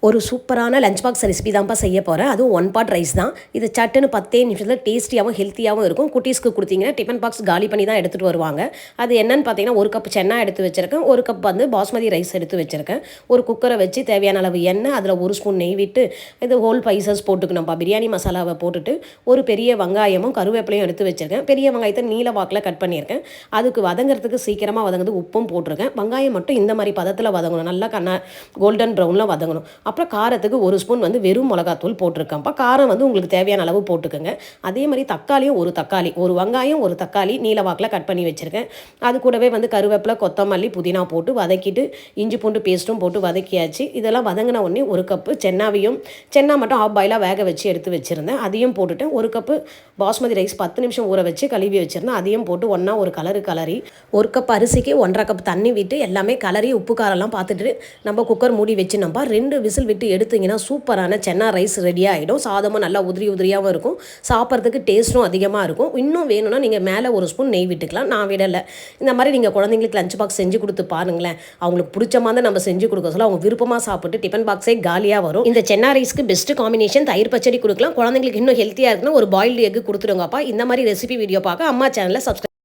ஒரு சூப்பரான lunch box recipe தான்ப்பா செய்ய போகிறேன். அதுவும் ஒன் பாட் ரைஸ் தான். இது சட்டுன்னு 10 நிமிஷத்தில் டேஸ்டியாகவும் ஹெல்த்தியாகவும் இருக்கும். குட்டீஸ்க்கு கொடுத்தீங்கன்னா டிஃபன் பாக்ஸ் காலி பண்ணி தான் எடுத்துகிட்டு வருவாங்க. அது என்னன்னு பார்த்தீங்கன்னா, ஒரு கப் சென்னா எடுத்து வச்சுருக்கேன், ஒரு கப் வந்து பாஸ்மதி ரைஸ் எடுத்து வச்சுருக்கேன். ஒரு குக்கரை வச்சு தேவையான அளவு எண்ணெய், அதில் ஒரு ஸ்பூன் நெய் விட்டு இது ஹோல் ஸ்பைசஸ் போட்டுக்கணும்ப்பா. பிரியாணி மசாலாவை போட்டுட்டு ஒரு பெரிய வெங்காயமும் கருவேப்பிலையும் எடுத்து வச்சுருக்கேன். பெரிய வெங்காயத்தை நீல வாக்கில் கட் பண்ணியிருக்கேன். அதுக்கு வதங்கிறதுக்கு சீக்கிரமாக வதங்குது உப்பும் போட்டிருக்கேன். வெங்காயம் மட்டும் இந்த மாதிரி பதத்தில் வதங்கணும், நல்லா கோல்டன் ப்ரௌனில் வதங்கணும். அப்புறம் காரத்துக்கு ஒரு ஸ்பூன் வந்து வெறும் மிளகாத்தூள் போட்டிருக்கேன்ப்பா. காரம் வந்து உங்களுக்கு தேவையான அளவு போட்டுக்கோங்க. அதே மாதிரி தக்காளியும் ஒரு தக்காளி, ஒரு வெங்காயம் ஒரு தக்காளி நீல வாக்கில் கட் பண்ணி வச்சுருக்கேன். அது கூடவே வந்து கருவேப்பிலை, கொத்தமல்லி, புதினா போட்டு வதக்கிட்டு இஞ்சி பூண்டு பேஸ்ட்டும் போட்டு வதக்கியாச்சு. இதெல்லாம் வதங்கின உடனே ஒரு கப்பு சென்னா மட்டும் ஆஃப் பாயிலாக வேக வச்சு எடுத்து வச்சுருந்தேன். அதையும் போட்டுட்டேன். ஒரு கப்பு பாஸ்மதி ரைஸ் 10 நிமிஷம் ஊற வச்சு கழுவி வச்சுருந்தேன். அதையும் போட்டு ஒன்றா ஒரு கலரி ஒரு கப் அரிசிக்கு 1.5 கப் தண்ணி விட்டு எல்லாமே கலரி உப்பு காரெல்லாம் பார்த்துட்டு நம்ம குக்கர் மூடி வச்சு நம்ம 2 விசில் விட்டு எடுத்திங்கன்னா சூப்பரான சென்னா ரைஸ் ரெடி ஆகிடும். சாதமும் நல்லா உதிரியாகவும் இருக்கும், சாப்பிட்றதுக்கு டேஸ்ட்டும் அதிகமாக இருக்கும். இன்னும் வேணும்னா நீங்கள் மேலே ஒரு ஸ்பூன் நெய் விட்டுக்கலாம், நான் விடலை. இந்த மாதிரி நீங்கள் குழந்தைங்களுக்கு லஞ்ச் பாக்ஸ் செஞ்சு கொடுத்து பாருங்களேன். அவங்களுக்கு பிடிச்ச மாதிரி நம்ம செஞ்சு கொடுக்க சொல்ல அவங்க விருப்பமாக சாப்பிட்டு டிஃபன் பாக்ஸே காலியாக வரும். இந்த சென்னா ரைஸ்க்கு பெஸ்ட் காம்பினேஷன் தயிர் பச்சடி கொடுக்கலாம். குழந்தைங்களுக்கு இன்னும் ஹெல்த்தியாக இருக்குன்னா ஒரு பாயில்டு எக் கொடுத்துருங்கப்பா. இந்த மாதிரி ரெசிபி வீடியோ பார்க்க அம்மா சேனலை சப்ஸ்கிரைப்